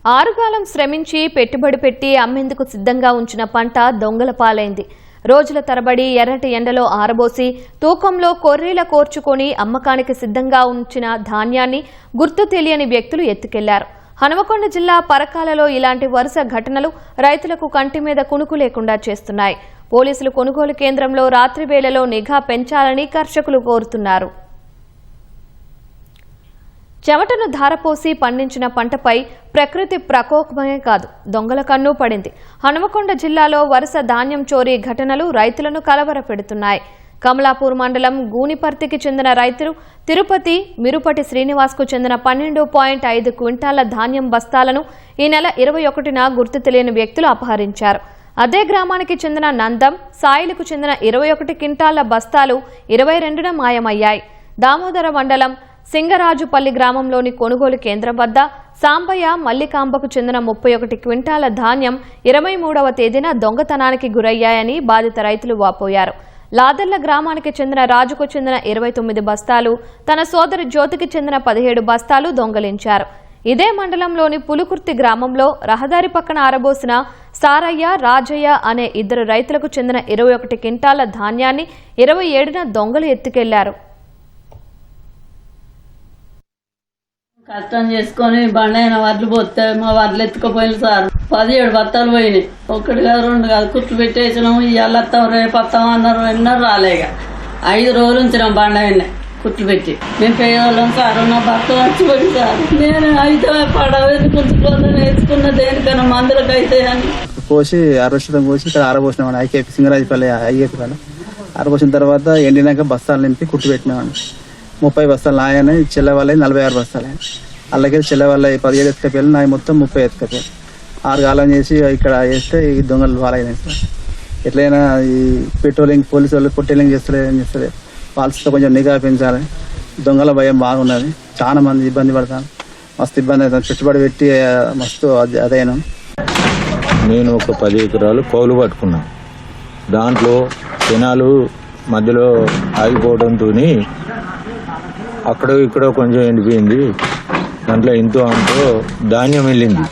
ఆరుగాలం శ్రమించి పెట్టుబడి పెట్టి అమ్మేందుకు సిద్ధంగా ఉంచిన పంట దొంగల పాలైంది. రోజుల తరబడి ఎర్రటి ఎండలో ఆరబోసి తూకంలో కొర్రీల కోర్చుకొని అమ్మకానికి సిద్ధంగా ఉంచిన ధాన్యాన్ని గుర్తు తెలియని వ్యక్తులు ఎత్తుకెళ్లారు. హనుమకొండ జిల్లా పరకాలలో ఇలాంటి వరుస ఘటనలు రైతులకు కంటి మీద కునుకు లేకుండా చేస్తున్నాయి. పోలీసులు కొనుగోలు కేంద్రంలో రాత్రి వేళలో నిఘా పెంచాలని కర్షకులు కోరుతున్నారు. చెమటను ధారపోసి పండించిన పంటపై ప్రకృతి ప్రకోపమే కాదు, దొంగల కన్ను పడింది. హనుమకొండ జిల్లాలో వరుస ధాన్యం చోరీ ఘటనలు రైతులను కలవరపెడుతున్నాయి. కమలాపూర్ మండలం గూనిపర్తికి చెందిన రైతులు తిరుపతి మిరుపటి శ్రీనివాస్కు చెందిన 12.5 క్వింటాల ధాన్యం బస్తాలను ఈ నెల 21న గుర్తు తెలియని వ్యక్తులు అపహరించారు. అదే గ్రామానికి చెందిన నందం సాయిలకు చెందిన 21 క్వింటాల బస్తాలు 22న మాయమయ్యాయి. దామోదర మండలం సింగరాజుపల్లి గ్రామంలోని కొనుగోలు కేంద్రం వద్ద సాంబయ్య మల్లికాంబకు చెందిన 31 క్వింటాల ధాన్యం 23వ తేదీన దొంగతనానికి గురయ్యాయని బాధిత రైతులు వాపోయారు. లాదర్ల గ్రామానికి చెందిన రాజుకు చెందిన 29 బస్తాలు, తన సోదరి జ్యోతికి చెందిన 17 బస్తాలు దొంగలించారు. ఇదే మండలంలోని పులుకుర్తి గ్రామంలో రహదారి పక్కన ఆరబోసిన సారయ్య రాజయ్య అనే ఇద్దరు రైతులకు చెందిన 21 క్వింటాల ధాన్యాన్ని 27న దొంగలు ఎత్తుకెళ్లారు. కష్టం చేసుకుని బండైన వడ్లు పోతే మా వడ్లు ఎత్తుకుపోయిన సార్ 17 బత్తాలు పోయినాయి. 1 కాదు 2 కాదు కుట్లు పెట్టేసినాము. ఇవాళ వస్తాం రేపు వస్తాం అన్నారు, ఎన్నరు రాలేక 5 రోజులు ఉంచినాం బండైన కుట్లు పెట్టి. మేము పేదవాళ్ళం సార్, నా భర్త వచ్చిపోయి సార్, నేను అయితే పడవ ఎందుకుంటున్నా నేర్చుకున్న దేనికన్నా మందులకు అయితే అని పోసి అరవశతం పోసి ఇక్కడ ఆరబోసినామని ఐకేపీ సింగరాజపల్లి ఐకేపీ పని ఆరబోసిన తర్వాత ఎండినాక బస్తాలు నింపి కుట్టు పెట్టినామని 30 బస్తాలు నాయని చెల్ల వాళ్ళ 46 బస్తాలు అలాగే చెల్ల వాళ్ళ 17 ఎత్తుకపోయాలి, నా మొత్తం 30 ఎత్తుకపోయాలి. 6 కాలం చేసి ఇక్కడ వేస్తే ఈ దొంగలు వాళ్ళైనాయి సార్. ఎట్లయినా ఈ పెట్రోలింగ్ పోలీసు వాళ్ళు పొట్టేలింగ్ చేస్తలేదు. పాలసీతో కొంచెం నిఘా పెంచాలి. దొంగల భయం బాగున్నది, చాలా మంది ఇబ్బంది పడతాను, మస్తు ఇబ్బంది అవుతుంది. పెట్టుబడి పెట్టి మస్తు అదైనా. నేను ఒక 10 ఎకరాలు కౌలు పట్టుకున్నాను. దాంట్లో జనాలు మధ్యలో ఆగిపోవడంతో అక్కడ ఇక్కడ కొంచెం ఎండిపోయింది. దాంట్లో ఎంతో అంతో ధాన్యం వెళ్ళింది.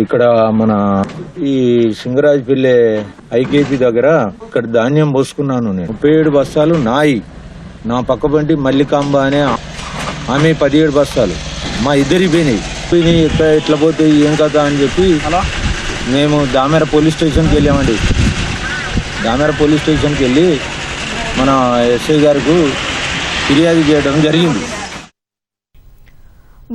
ఇక్కడ మన ఈ సింగరాజపల్లి ఐకేపీ దగ్గర ఇక్కడ ధాన్యం పోసుకున్నాను నేను. 37 బస్తాలు నాయి, నా పక్క బండి మల్లికాంబ అనే ఆమె 17 బస్తాలు మా ఇద్దరి పోయినాయి. ఎట్లా పోతే ఏం కదా అని చెప్పి మేము దామెర పోలీస్ స్టేషన్కి వెళ్ళామండి. దామెర పోలీస్ స్టేషన్కి వెళ్ళి మన ఎస్ఐ గారికి ఫిర్యాదు చేయడం జరిగింది.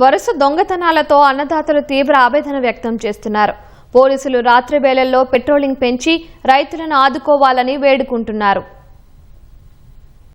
వరుస దొంగతనాలతో అన్నదాతలు తీవ్ర ఆవేదన వ్యక్తం చేస్తున్నారు. పోలీసులు రాత్రి వేళల్లో పెట్రోలింగ్ పెంచి రైతులను ఆదుకోవాలని వేడుకుంటున్నారు.